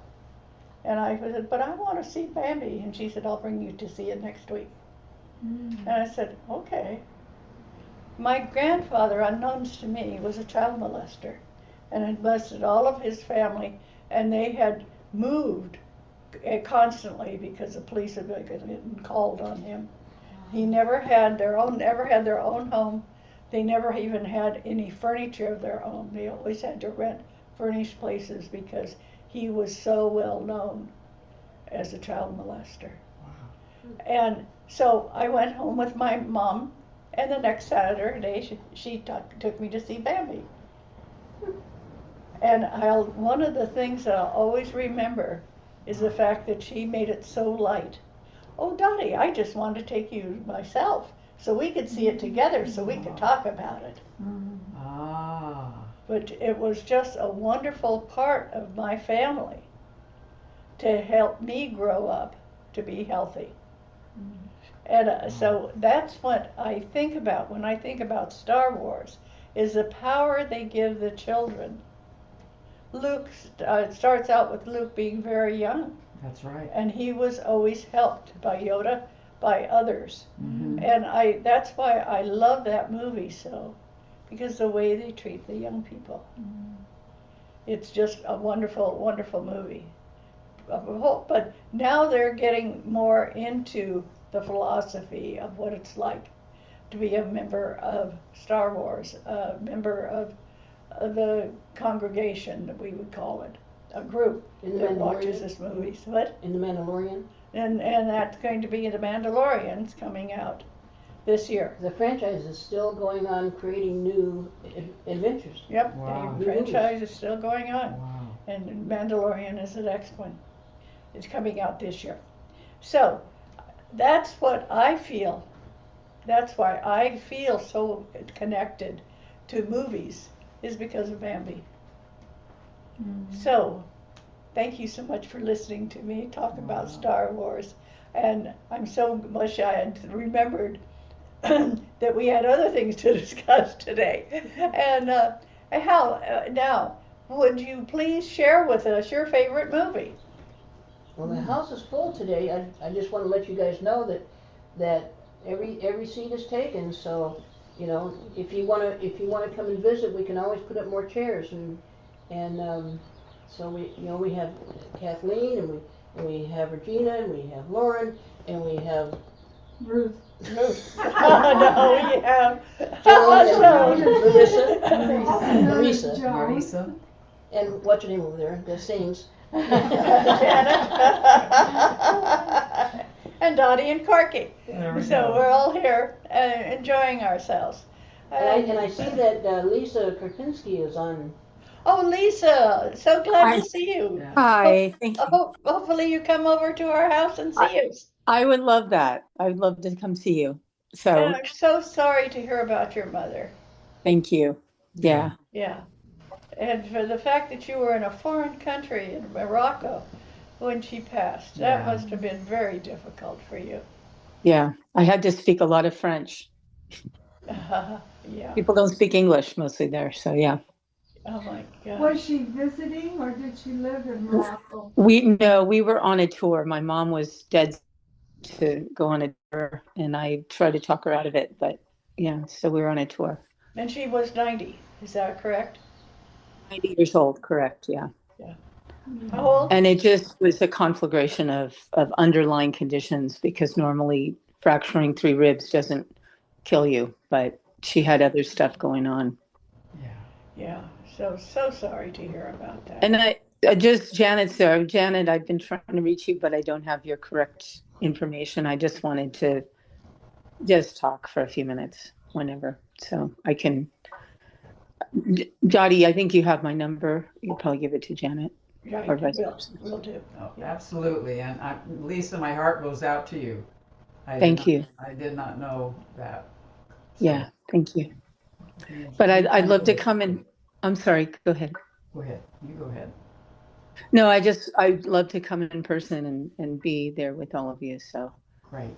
And I said, but I want to see Bambi. And she said, I'll bring you to see it next week. And I said, okay. My grandfather, unknowns to me, was a child molester and had molested all of his family, and they had moved constantly because the police had been called on him. He never had their own home. They never even had any furniture of their own. They always had to rent furnished places because he was so well known as a child molester. Wow. And so I went home with my mom, and the next Saturday she took me to see Bambi. And one of the things that I'll always remember is the fact that she made it so light. Oh, Dottie, I just wanted to take you myself so we could see it together so we could talk about it. Ah. But it was just a wonderful part of my family to help me grow up to be healthy. And so that's what I think about when I think about Star Wars, is the power they give the children. Luke starts out with Luke being very young. That's right. And he was always helped by Yoda, by others. Mm-hmm. And that's why I love that movie so, because the way they treat the young people. It's just a wonderful, wonderful movie. But now they're getting more into the philosophy of what it's like to be a member of Star Wars, a member of the congregation, that we would call it, a group that watches this movie. What? In The Mandalorian? And that's going to be The Mandalorian's coming out this year. The franchise is still going on creating new adventures. Yep, Wow. the franchise is still going on. Wow. And Mandalorian is the next one. It's coming out this year. So that's what I feel. That's why I feel so connected to movies, is because of Bambi. So thank you so much for listening to me talk about Star Wars. And I'm so much I had remembered that we had other things to discuss today. And now, would you please share with us your favorite movie? Well, the house is full today. I just want to let you guys know that every seat is taken. So You know, if you wanna come and visit, we can always put up more chairs and so we have Kathleen and we have Regina and we have Lauren and we have Ruth. Ruth. No, we have. Joan Joan. and Marissa. Also known as Marisa. Joan. Marisa. And what's your name over there? The sings. Janet. And Dottie and Corky. There we So go. we're all here enjoying ourselves. And I see that Lisa Karpinski is on. Oh, Lisa, so glad Hi. to see you. Yeah. Hi, thank you. Hopefully you come over to our house and see us. I would love that. I would love to come see you. So And I'm so sorry to hear about your mother. thank you. Yeah. Yeah. And for the fact that you were in a foreign country in Morocco when she passed, that Yeah. must have been very difficult for you. Yeah. I had to speak a lot of French. Yeah. People don't speak English mostly there. So yeah. Oh my God. Was she visiting or did she live in Morocco? We were on a tour. My mom was dead to go on a tour and I tried to talk her out of it, but yeah, so we were on a tour. And she was 90, is that correct? 90 years old, correct, yeah. How old? And it just was a conflagration of underlying conditions because normally fracturing 3 ribs doesn't kill you, but she had other stuff going on. Yeah. So sorry to hear about that. And I just, Janet, I've been trying to reach you, but I don't have your correct information. I just wanted to just talk for a few minutes whenever, so I can. Dottie, I think you have my number. You'll probably give it to Janet. Right, Or vice will, versa. will do. Oh, absolutely. And Lisa, my heart goes out to you. Thank you. I did not know that. So, Yeah, thank you. But I'd love to come and, I'm sorry, go ahead. Go ahead. You go ahead. No, I'd love to come in person and be there with all of you, so. Great.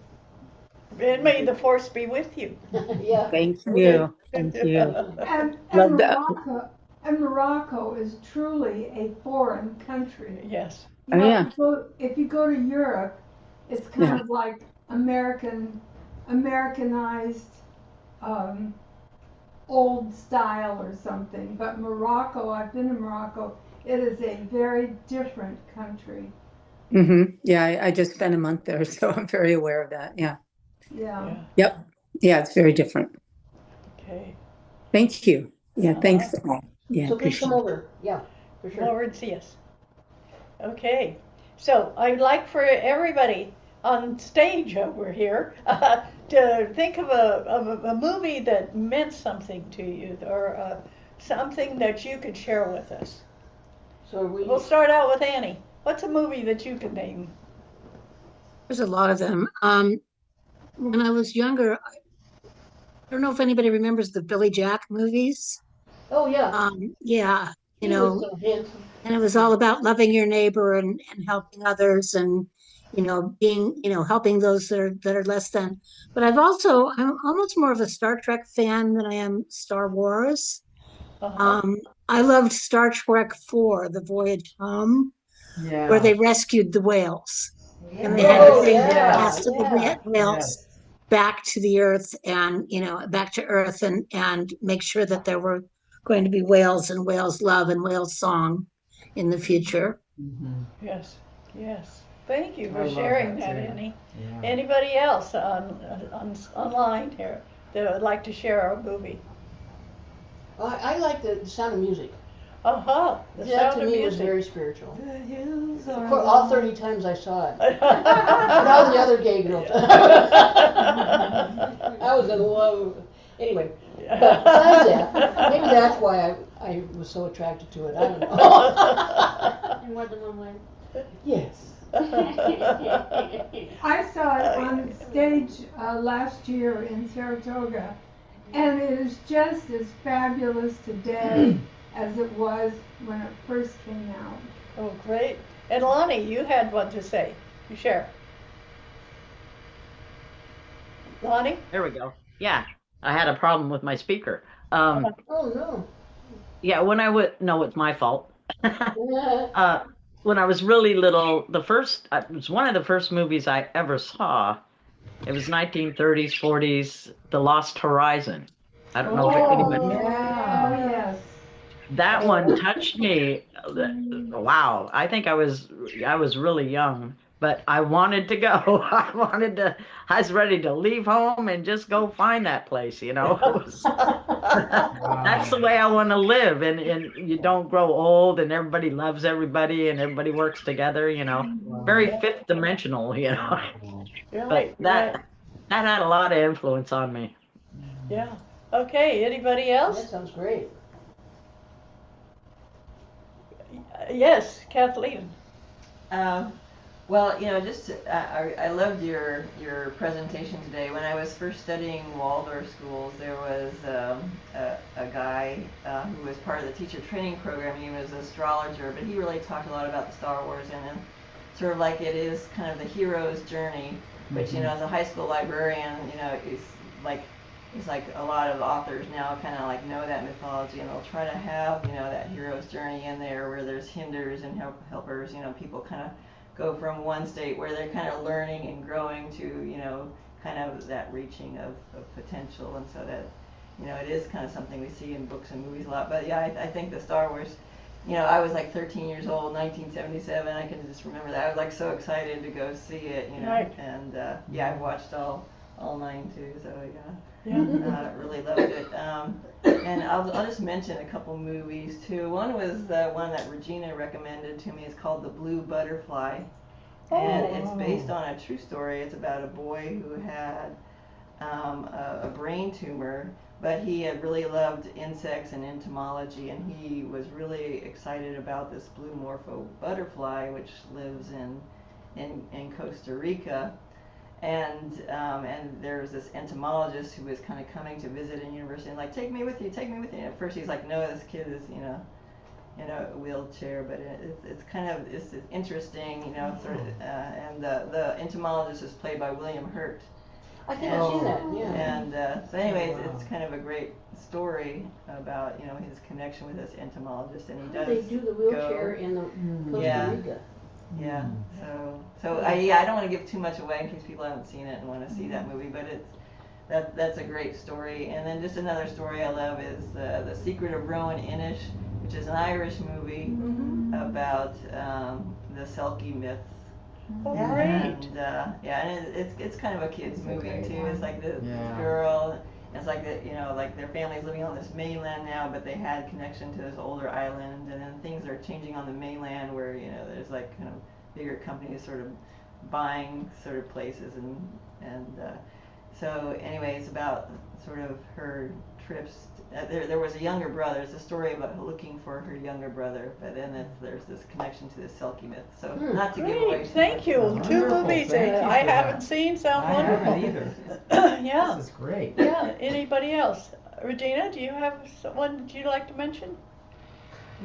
And may the force be with you. Yeah. Thank you, thank you. And Love that. Morocco is truly a foreign country. Yes. You Oh, know, yeah. if you go to Europe, it's kind of like Americanized, old style or something. But Morocco, I've been to Morocco, it is a very different country. Yeah, I just spent a month there, so I'm very aware of that, yeah. Yeah. Yep, yeah, it's very different. Okay. Thank you. Yeah, thanks. Yeah, So please appreciate come it. over. Yeah, for Come sure. over and see us. Okay. So I'd like for everybody on stage over here to think of a movie that meant something to you or something that you could share with us. So We'll start out with Annie. What's a movie that you can name? There's a lot of them. When I was younger, I don't know if anybody remembers the Billy Jack movies. Oh yeah. Yeah, He was so handsome. and it was all about loving your neighbor and helping others and, being, helping those that are less than. But I'm almost more of a Star Trek fan than I am Star Wars. Uh-huh. I loved Star Trek 4, The Voyage Home, where they rescued the whales. And they had to bring the cast of the whales back to the earth and, back to earth and make sure that there were going to be whales and whales love and whales song in the future. Yes, yes. Thank you I for love sharing that that, too. Annie. Yeah. Anybody else online here that would like to share a movie? I like the Sound of Music. Uh-huh. The That Sound to of me was Music. very spiritual. The hills Of are course, all 30 times I saw it. And all the other gay girls. I was in love. Anyway, but besides that, maybe that's why I was so attracted to it. I don't know. And more than one way. Yes. I saw it on stage last year in Saratoga, and it is just as fabulous today as it was when it first came out. Oh, great. And Lonnie, you had one to say. You share. Lonnie? There we go. Yeah, I had a problem with my speaker. Oh no. Yeah, when I was no, it's my fault. When I was really little, it was one of the first movies I ever saw. It was 1930s, 40s, The Lost Horizon. I don't know if anybody. Oh, yes. That one touched me. Wow, I think I was really young, but I wanted to go. I was ready to leave home and just go find that place, you know. That's the way I want to live, and you don't grow old, and everybody loves everybody, and everybody works together, you know. Very fifth dimensional, you know. But Right, that right. that had a lot of influence on me. Yeah. Okay, anybody That else? sounds great. Yes, Kathleen. Well, just I loved your presentation today. When I was first studying Waldorf schools, there was a guy who was part of the teacher training program. He was an astrologer, but he really talked a lot about the Star Wars, and then sort of like it is kind of the hero's journey, which as a high school librarian, it's like a lot of authors now kind of like know that mythology, and they'll try to have that hero's journey in there where there's hinders and helpers. People kind of go from one state where they're kind of learning and growing to kind of that reaching of potential, and so that it is kind of something we see in books and movies a lot. But yeah, I think the Star Wars, I was like 13 years old, 1977. I can just remember that. I was like so excited to go see it, Right. and yeah, I've watched all 9 too, so Yeah. really loved it. And I'll just mention a couple movies too. One was the one that Regina recommended to me. It's called The Blue Butterfly, and it's based on a true story. It's about a boy who had a brain tumor, but he had really loved insects and entomology, and he was really excited about this blue morpho butterfly, which lives in Costa Rica. And there's this entomologist who was kind of coming to visit a university and like, take me with you. And at first he's like, no, this kid is in a wheelchair, but it's kind of it's interesting, sort of. And the entomologist is played by William Hurt. I think I've seen that. Yeah. And so anyways, it's kind of a great story about his connection with this entomologist, and he does. They do the wheelchair go, in the Costa Rica. Yeah. So I don't want to give too much away in case people haven't seen it and want to see that movie, but that's a great story. And then just another story I love is The Secret of Rowan Inish, which is an Irish movie about the Selkie myths. Oh, And great. and it's kind of a kids movie too. It's like the girl. It's like that, like their family's living on this mainland now, but they had connection to this older island, and then things are changing on the mainland where, there's like kind of bigger companies sort of buying sort of places, and so anyway, it's about sort of her trips. There was a younger brother. It's a story about looking for her younger brother, but then there's this connection to the Selkie myth. So not to give away Great, too thank much. you. Wonderful, Two movies thank you I for haven't that. seen, sound I wonderful. haven't either. Yeah, This is great. yeah. Anybody else? Regina, do you have one you'd like to mention?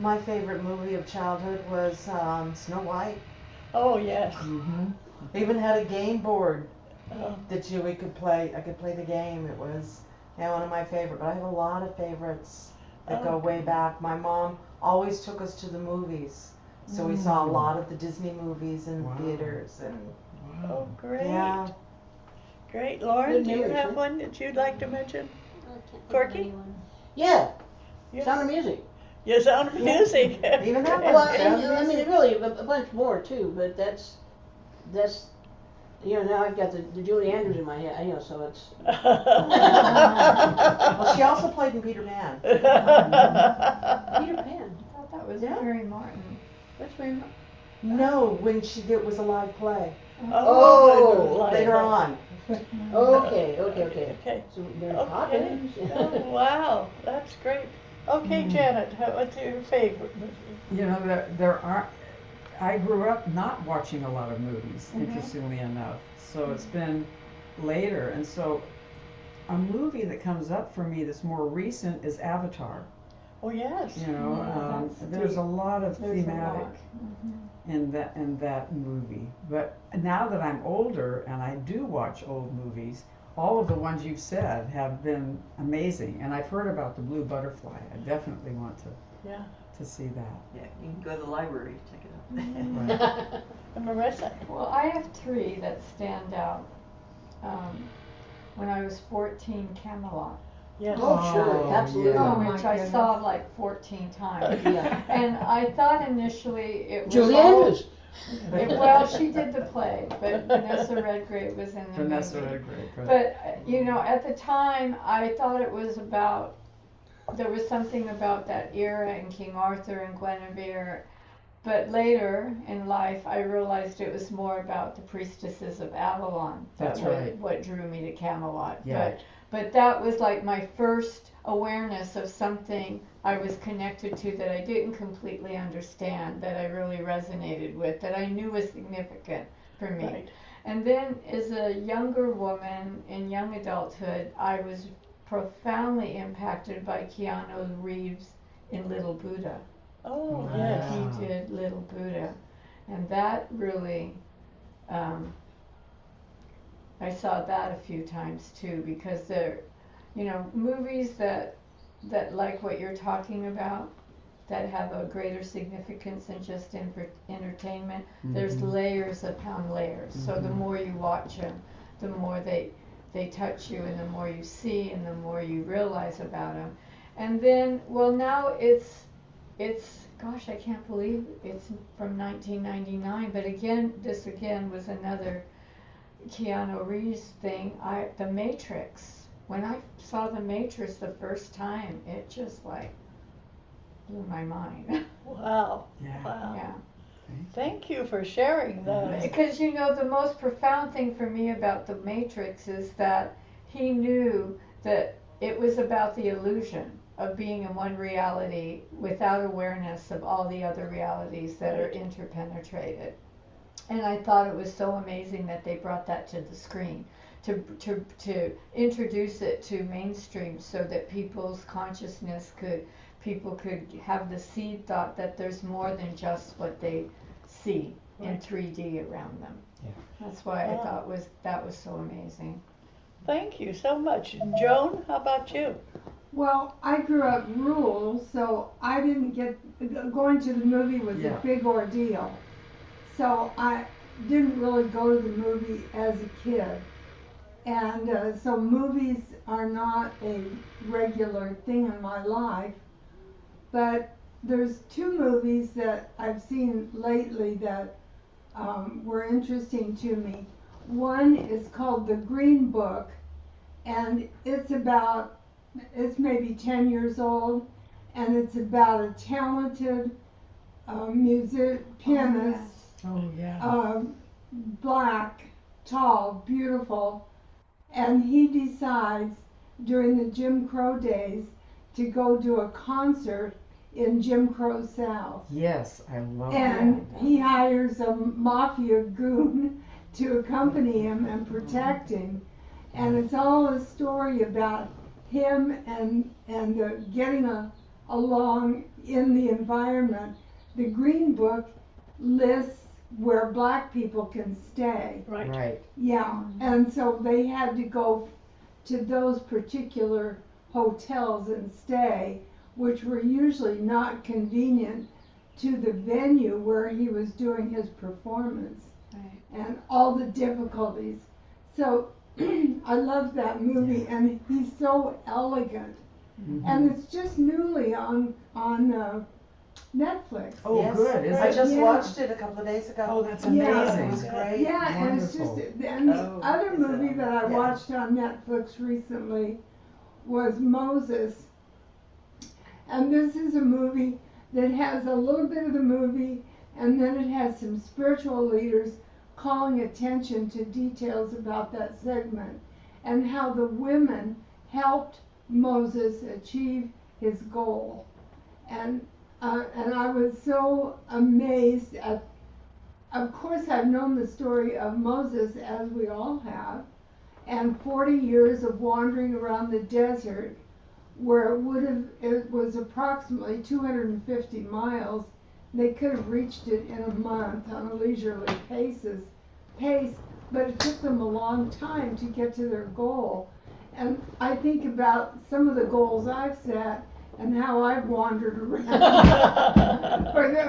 My favorite movie of childhood was Snow White. Oh, yes. They even had a game board Oh, that we could play. I could play the game. It was one of my favorite. But I have a lot of favorites that go way back. My mom always took us to the movies, so we saw a lot of the Disney movies in theaters. And oh, great. yeah, Great. Lauren, Good do you memories, have huh? one that you'd like to mention? I can't think of Corky? anyone. Yeah. Yeah. Sound of Music. Yeah, Sound of Music. even that Well, was I mean, really a bunch more too, but that's now I've got the Julie Andrews in my head, so it's. Well, she also played in Peter Pan. Peter Pan. I thought that was Yeah. Mary Martin. That's very much. No, when it was a live play Oh, later on. Okay. Okay. So Mary Okay. Poppins. Oh, wow, that's great. Okay, Janet, what's your favorite movie? There are. I grew up not watching a lot of movies, interestingly enough. So it's been later, and so a movie that comes up for me that's more recent is Avatar. Oh, yes. There's a lot of There's a thematic lot. in that movie. But now that I'm older and I do watch old movies, all of the ones you've said have been amazing. And I've heard about The Blue Butterfly. I definitely want to see that. Yeah, you can go to the library, check it out. Right. And Marissa? Well, I have 3 that stand out. When I was 14, Camelot. Yes. Oh, sure, absolutely. yeah. Oh, my which I goodness. saw like 14 times. Yeah. And I thought initially it was Julie all- Andrews. well, she did the play, but Vanessa Redgrave was in the Vanessa movie. Redgrave, right. But you know, at the time, I thought it was about, there was something about that era and King Arthur and Guinevere. But later in life, I realized it was more about the priestesses of Avalon. That's That was right. what drew me to Camelot. Yeah. But that was like my first awareness of something I was connected to that I didn't completely understand, that I really resonated with, that I knew was significant for me. Right. And then as a younger woman in young adulthood, I was profoundly impacted by Keanu Reeves in Little Buddha. Oh, Yeah. yes. He did Little Buddha, and that really, I saw that a few times too, because they're, you know, movies that like what you're talking about, that have a greater significance than just entertainment. There's Mhm. layers upon layers. So the Mhm. more you watch them, the more they touch you, and the more you see, and the more you realize about them. And then, well, now it's gosh, I can't believe it's from 1999. But again, this again was another Keanu Reeves thing. The Matrix. When I saw The Matrix the first time, it just like blew my mind. Wow. Yeah. Wow. Yeah. Thank you for sharing that. Because you know, the most profound thing for me about The Matrix is that he knew that it was about the illusion of being in one reality without awareness of all the other realities that are interpenetrated. And I thought it was so amazing that they brought that to the screen, to introduce it to mainstream, so that people's consciousness people could have the seed thought that there's more than just what they see in 3D around them. Yeah. That's why I thought that was so amazing. Thank you so much. Joan, how about you? Well, I grew up rural, so I didn't going to the movie was Yeah. a big ordeal. So I didn't really go to the movie as a kid. And so movies are not a regular thing in my life. But there's two movies that I've seen lately that were interesting to me. One is called The Green Book, and it's maybe 10 years old, and it's about a talented pianist, Oh, yeah. black, tall, beautiful, and he decides during the Jim Crow days to go do a concert in Jim Crow South. Yes, I love And he hires a mafia goon to accompany him and protect him. And it's all a story about him and getting along in the environment. The Green Book lists where black people can stay. that. Right. Yeah, and so they had to go to those particular hotels and stay, which were usually not convenient to the venue where he was doing his performance. Right. And all the difficulties. So I love that movie, and he's so elegant. Mhm. And it's just newly on Netflix. Oh, Yes. good. Is I it? just Yeah. watched it a couple of days ago. Oh, that's Yeah. amazing. It was great. Yeah, and it's Wonderful. just, and the Oh, other is it movie on? that I Yeah. watched on Netflix recently was Moses. And this is a movie that has a little bit of the movie, and then it has some spiritual leaders calling attention to details about that segment and how the women helped Moses achieve his goal. And I was so amazed at, of course I've known the story of Moses, as we all have, and 40 years of wandering around the desert where it was approximately 250 miles. They could have reached it in a month on a leisurely pace, but it took them a long time to get to their goal. And I think about some of the goals I've set and how I've wandered around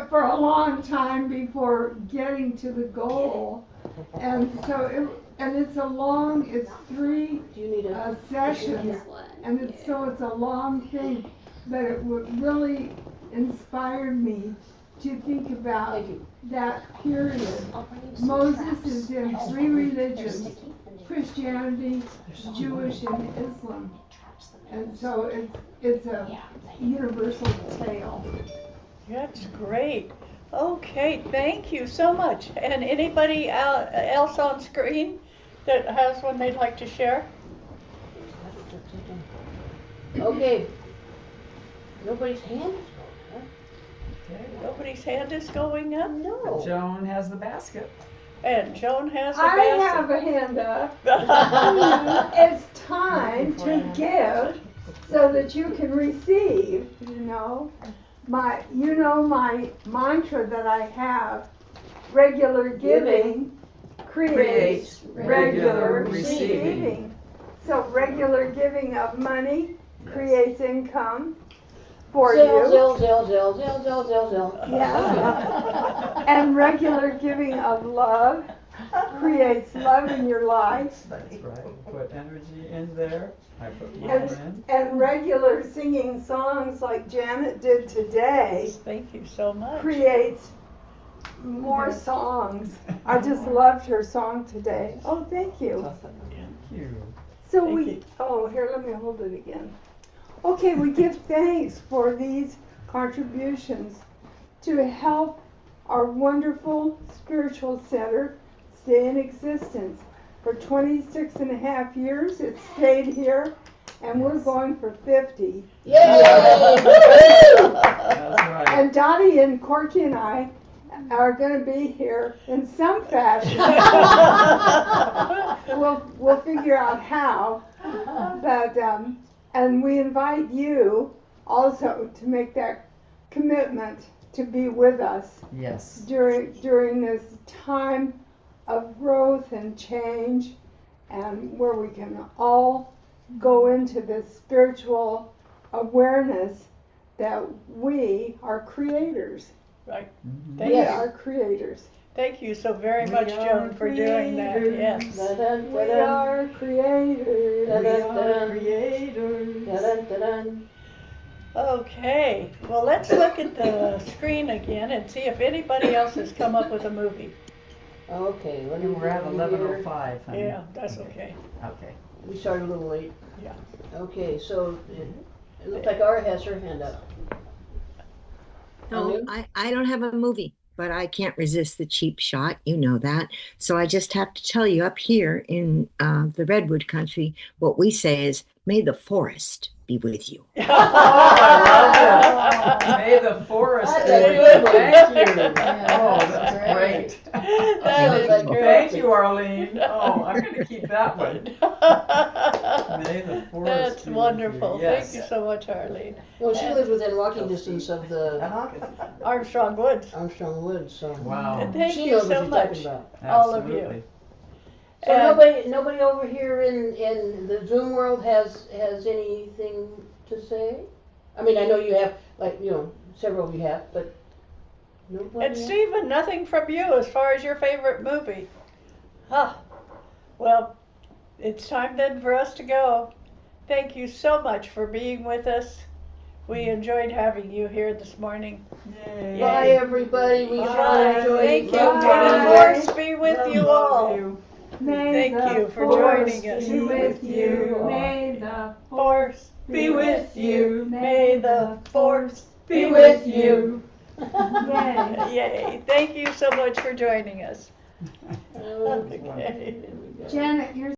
for a long time before getting to the goal. And so it's it's 3 Do you need a? sessions, and it's a long thing, but it really inspired me to think about Thank you. that period. Moses is in 3 religions, Christianity, Jewish, and Islam. And so it's a universal tale. That's great. Okay, thank you so much. And anybody else on screen that has one they'd like to share? Okay. Nobody's hand is Nobody's hand is going up? No. Joan has the basket. And Joan has the I basket. have a hand up. It's time to give so that you can receive, My mantra that I have, regular giving creates regular receiving. So regular giving of money creates income for you. Zell. Yeah. And regular giving of love creates love in your life. That's right. Put energy in there. I put mine in. And regular singing songs like Janet did today. Thank you so much. Creates more songs. I just loved her song today. Oh, thank you. Thank you. So here, let me hold it again. Okay, we give thanks for these contributions to help our wonderful spiritual center stay in existence. For 26 and a half years, it's stayed here, and we're going for 50. Yay! That's right. And Dottie and Corky and I are going to be here in some fashion. We'll figure out how, but and we invite you also to make that commitment to be with us. Yes. During this time of growth and change, and where we can all go into this spiritual awareness that we are creators. Right. Mm-hmm. We are creators. Thank you so very much, Joan, for doing that. Yes. We are creators. Okay. Well, let's look at the screen again and see if anybody else has come up with a movie. Okay, let me. And we're at 11:05. Honey. Yeah, that's okay. Okay. We started a little late. Yeah. Okay, so it looks like Ara has her hand up. No, I don't have a movie, but I can't resist the cheap shot. You know that. So I just have to tell you, up here in the Redwood country, what we say is, may the forest be with you. Oh, I love it. May the forest be with you. Thank you. Oh, that's great. That is great. Thank you, Arlene. Oh, I'm going to keep that one. May the forest That's be wonderful. with you. Yes. Thank you so much, Arlene. Well, she lives within walking distance of the Armstrong Woods. Armstrong Woods, so Wow. Thank she you knows so what much, she's talking about. all of Absolutely. you. So nobody over here in the Zoom world has anything to say? I mean, I know you have, several of you have, but nobody. And Stephen, nothing from you as far as your favorite movie. Well, it's time then for us to go. Thank you so much for being with us. We enjoyed having you here this morning. Yay. Bye, everybody. We Bye. enjoyed Thank you. Bye. May the force be with you Love all. you. Thank you for joining us. Be with you. May the Force be with you. May the force Be with you. Yay. Yay. Thank you so much for joining us. Okay. Okay. Janet, you're